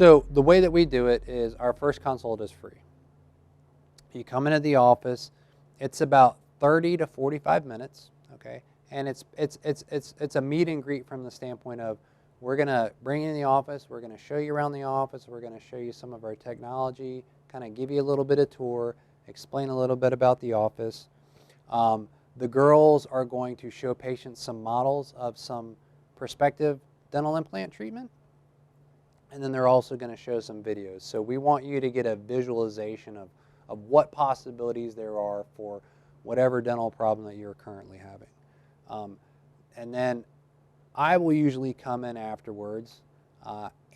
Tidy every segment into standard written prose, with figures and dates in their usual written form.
So the way that we do it is our first consult is free. You come into the office, it's about 30 to 45 minutes, okay? And it's a meet and greet from the standpoint of we're going to bring you in the office, we're going to show you around the office, we're going to show you some of our technology, kind of give you a little bit of tour, explain a little bit about the office. The girls are going to show patients some models of some prospective dental implant treatment, and then they're also going to show some videos. So we want you to get a visualization of what possibilities there are for whatever dental problem that you're currently having. And then I will usually come in afterwards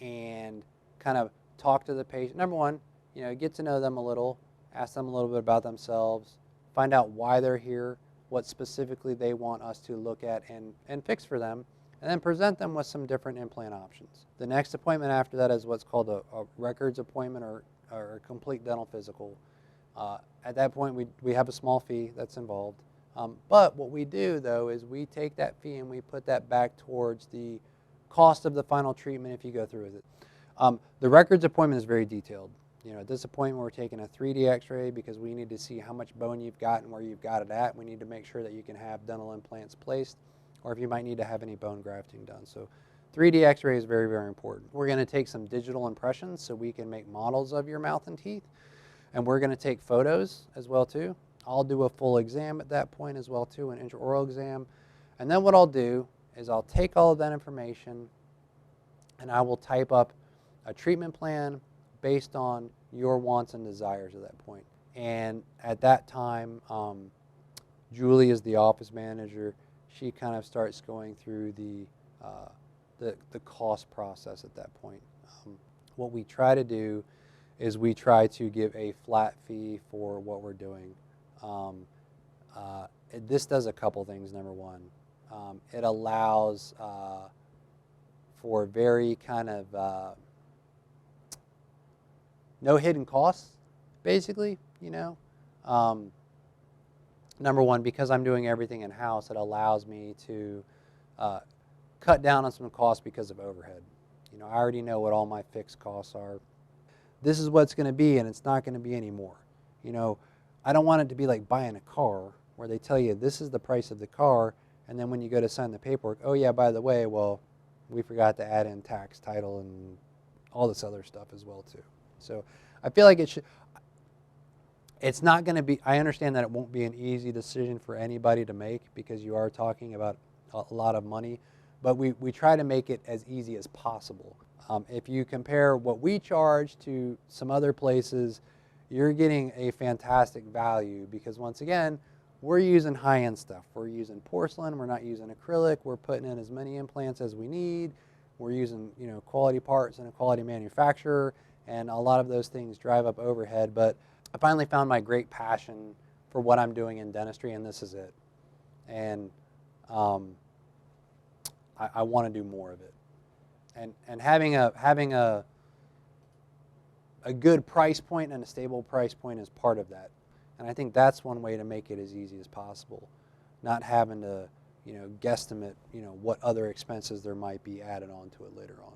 and kind of talk to the patient. Number one, get to know them a little, ask them a little bit about themselves, find out why they're here, what specifically they want us to look at and fix for them, and then present them with some different implant options. The next appointment after that is what's called a records appointment or a complete dental physical. At that point, we have a small fee that's involved. But what we do, though, is we take that fee and we put that back towards the cost of the final treatment if you go through with it. The records appointment is very detailed. At this appointment, we're taking a 3D x-ray because we need to see how much bone you've got and where you've got it at. We need to make sure that you can have dental implants placed, or if you might need to have any bone grafting done. So 3D x-ray is very, very important. We're going to take some digital impressions so we can make models of your mouth and teeth. And we're going to take photos as well, too. I'll do a full exam at that point as well, too, an intraoral exam. And then what I'll do is I'll take all of that information and I will type up a treatment plan based on your wants and desires at that point. And at that time, Julie is the office manager. She kind of starts going through the cost process at that point. What we try to do is we try to give a flat fee for what we're doing. This does a couple things. Number one, it allows for very kind of no hidden costs, basically, Number one, because I'm doing everything in-house, it allows me to cut down on some costs because of overhead. I already know what all my fixed costs are. This is what it's going to be, and it's not going to be any more. I don't want it to be like buying a car where they tell you this is the price of the car, and then when you go to sign the paperwork, oh yeah, by the way, well, we forgot to add in tax, title, and all this other stuff as well too. So I feel like it's not going to be, I understand that it won't be an easy decision for anybody to make because you are talking about a lot of money, but we try to make it as easy as possible. If you compare what we charge to some other places, you're getting a fantastic value because once again, we're using high-end stuff. We're using porcelain, we're not using acrylic, we're putting in as many implants as we need, we're using quality parts and a quality manufacturer, and a lot of those things drive up overhead. But I finally found my great passion for what I'm doing in dentistry, and this is it. And I want to do more of it. And having a good price point and a stable price point is part of that. And I think that's one way to make it as easy as possible, not having to guesstimate what other expenses there might be added on to it later on.